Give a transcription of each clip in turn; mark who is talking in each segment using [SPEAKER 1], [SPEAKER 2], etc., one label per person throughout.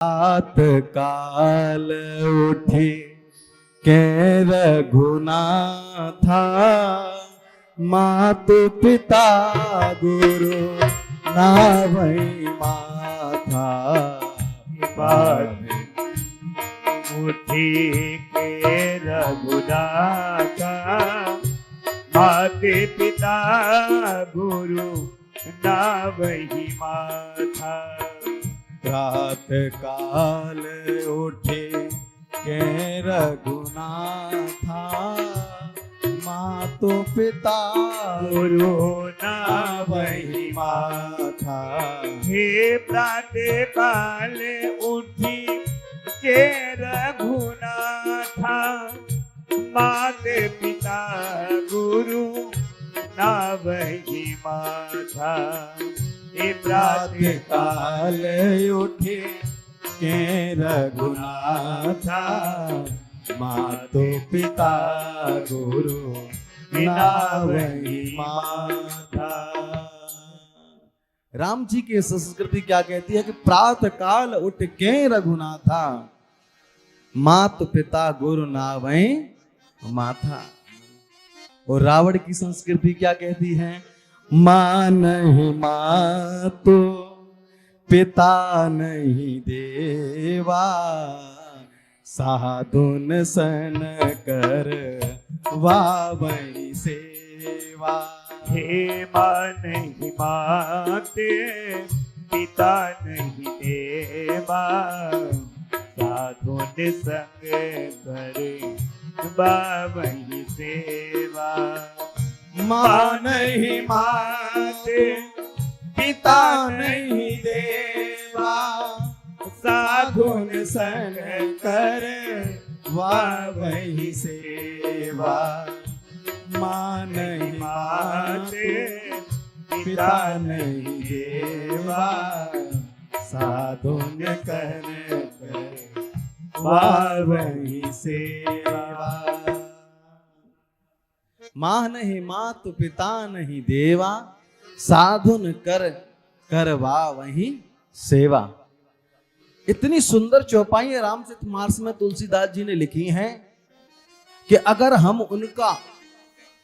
[SPEAKER 1] प्रात काल उठे के रघुनाथा, मातु पिता गुरु नावई माथा।
[SPEAKER 2] उठी के रघुनाथा, माते पिता गुरु नावई माथा।
[SPEAKER 1] प्रात काल उठे के रघुनाथा, मातु पिता
[SPEAKER 2] गुरु
[SPEAKER 1] नावई माथा।
[SPEAKER 2] हे प्रात काल उठी के रघुनाथा, माते पिता गुरु नावई माथा। हे
[SPEAKER 1] प्रात काल उठे के रघुनाथा, मातु पिता गुरु नावई माथा। राम जी की संस्कृति क्या कहती है कि प्रात काल उठ के रघुनाथा, मातु पिता गुरु नावई माथा। और रावण की संस्कृति क्या कहती है? मां नहीं मातु पिता नहीं देवा, साधुन सन कर वावई सेवा।
[SPEAKER 2] हे मां नहीं माते पिता नहीं देवा, साधुन संग करे वावई सेवा।
[SPEAKER 1] मां नहीं माते पिता नहीं देवा, साधुन सन कर वावई सेवा। मां नहीं माते पिता नहीं देवा, साधुन कर वावई सेवा। मां नहीं मातु पिता नहीं देवा, साधुन कर करवा वही सेवा। इतनी सुंदर चौपाई रामचरितमानस में तुलसीदास जी ने लिखी हैं कि अगर हम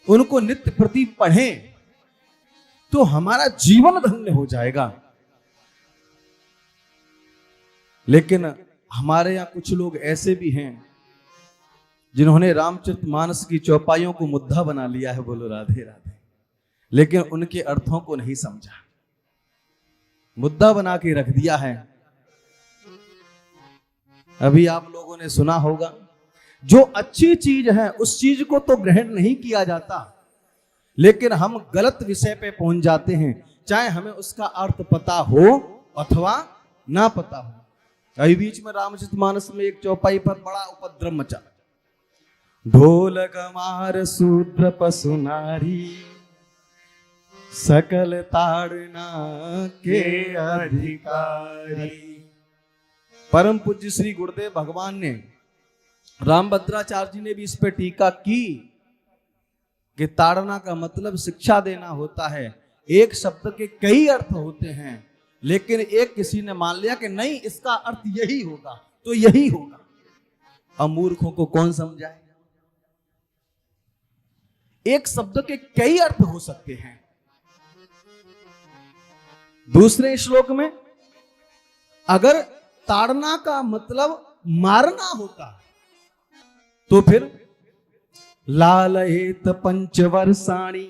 [SPEAKER 1] उनको नित्य प्रति पढ़ें तो हमारा जीवन धन्य हो जाएगा। लेकिन हमारे यहां कुछ लोग ऐसे भी हैं जिन्होंने रामचरितमानस की चौपाइयों को मुद्दा बना लिया है, बोलो राधे राधे, लेकिन उनके अर्थों को नहीं समझा, मुद्दा बना के रख दिया है। अभी आप लोगों ने सुना होगा, जो अच्छी चीज है उस चीज को तो ग्रहण नहीं किया जाता, लेकिन हम गलत विषय पे पहुंच जाते हैं, चाहे हमें उसका अर्थ पता हो अथवा ना पता हो। अभी बीच में रामचरितमानस में एक चौपाई पर बड़ा उपद्रव मचा। ढोल गमार शूद्र पशु नारी, सकल ताड़ना के अधिकारी। परम पूज्य श्री गुरुदेव भगवान ने, रामभद्राचार्य जी ने भी इस पे टीका की कि ताड़ना का मतलब शिक्षा देना होता है। एक शब्द के कई अर्थ होते हैं, लेकिन एक किसी ने मान लिया कि नहीं इसका अर्थ यही होगा तो यही होगा। अब मूर्खों को कौन समझाए? एक शब्द के कई अर्थ हो सकते हैं। दूसरे श्लोक में अगर ताड़ना का मतलब मारना होता तो फिर लालयेत पंचवर्षाणि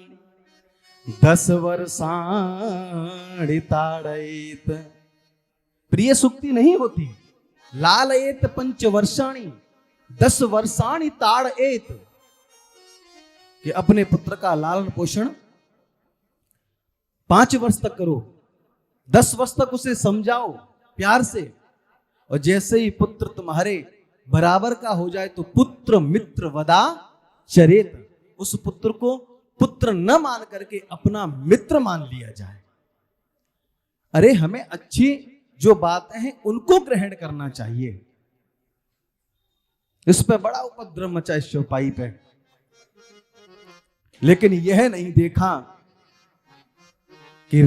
[SPEAKER 1] 10 वर्षाणि ताड़येत। प्रिय सुक्ति नहीं होती। लालयेत पंचवर्षाणि 10 वर्षाणि ताड़येत, कि अपने पुत्र का लालन पोषण 5 वर्ष तक करो, 10 वर्ष तक उसे समझाओ प्यार से, और जैसे ही पुत्र तुम्हारे बराबर का हो जाए तो पुत्र मित्र वदा चरेत, उस पुत्र को पुत्र न मान करके अपना मित्र मान लिया जाए। अरे हमें अच्छी जो बातें हैं उनको ग्रहण करना चाहिए। इस पे बड़ा उपद्रव मचा इस चौपाई पे, लेकिन यह नहीं देखा कि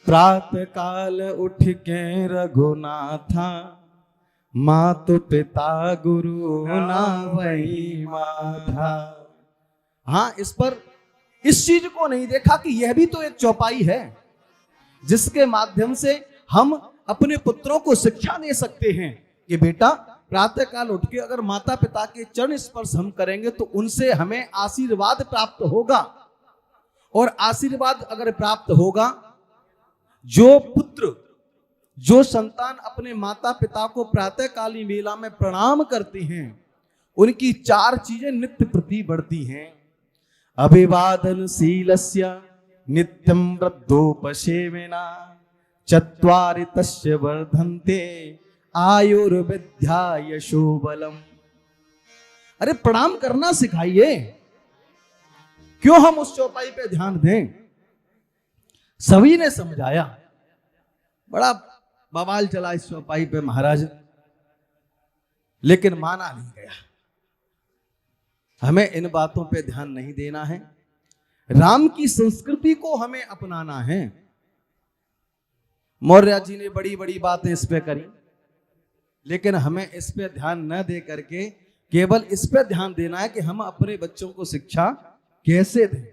[SPEAKER 1] प्रात काल उठ के रघुनाथा, मातु पिता गुरु ना वही माधा। हाँ, इस पर इस चीज को नहीं देखा कि यह भी तो एक चौपाई है जिसके माध्यम से हम अपने पुत्रों को शिक्षा दे सकते हैं कि बेटा प्रातः काल उठ के अगर माता पिता के चरण स्पर्श हम करेंगे तो उनसे हमें आशीर्वाद प्राप्त होगा। और आशीर्वाद अगर प्राप्त होगा, जो पुत्र जो संतान अपने माता पिता को प्रातः काली वेला में प्रणाम करते हैं उनकी 4 चीजें नित्य प्रति बढ़ती हैं। अभिवादनशीलस्य नित्यं वृद्धोपसेविना चत्वारि तस्य वर्धन्ते आयुर्विद्या यशो बलम। अरे प्रणाम करना सिखाइए, क्यों हम उस चौपाई पे ध्यान दें। सभी ने समझाया, बड़ा बवाल चला इस चौपाई पे महाराज, लेकिन माना नहीं गया। हमें इन बातों पे ध्यान नहीं देना है, राम की संस्कृति को हमें अपनाना है। मौर्य जी ने बड़ी बड़ी बातें इस पे करी, लेकिन हमें इस पे ध्यान न दे करके केवल इस पे ध्यान देना है कि हम अपने बच्चों को शिक्षा कैसे दें।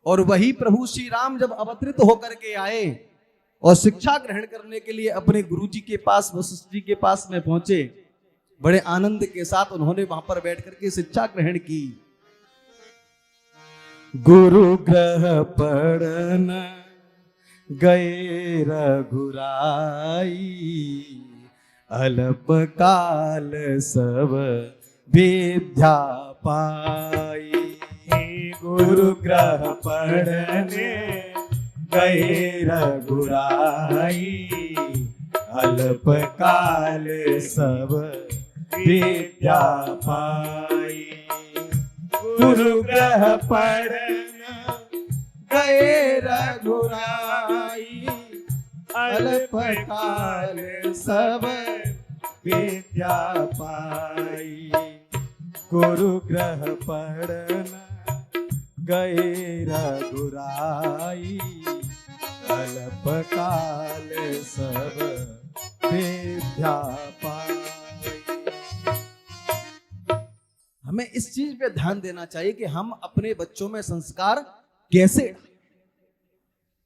[SPEAKER 1] और वही प्रभु श्री राम जब अवतरित होकर के आए और शिक्षा ग्रहण करने के लिए अपने गुरु जी के पास, वशिष्ठ जी के पास में पहुंचे, बड़े आनंद के साथ उन्होंने वहां पर बैठ करके शिक्षा ग्रहण की। गुरु ग्रह पढ़न गए रघुराई, अल्प काल सब विद्या पाई।
[SPEAKER 2] गुरु ग्रह पढ़ने गए रघुराई,
[SPEAKER 1] अल्प काल सब विद्या पाई।
[SPEAKER 2] गुरु ग्रह पढ़ने
[SPEAKER 1] गए रघुराई, अल्प काल सब विद्या पाई। गुरु ग्रह पढ़न गए रघुराई, अल्प काल सब विद्या पाई। हमें इस चीज पे ध्यान देना चाहिए कि हम अपने बच्चों में संस्कार कैसे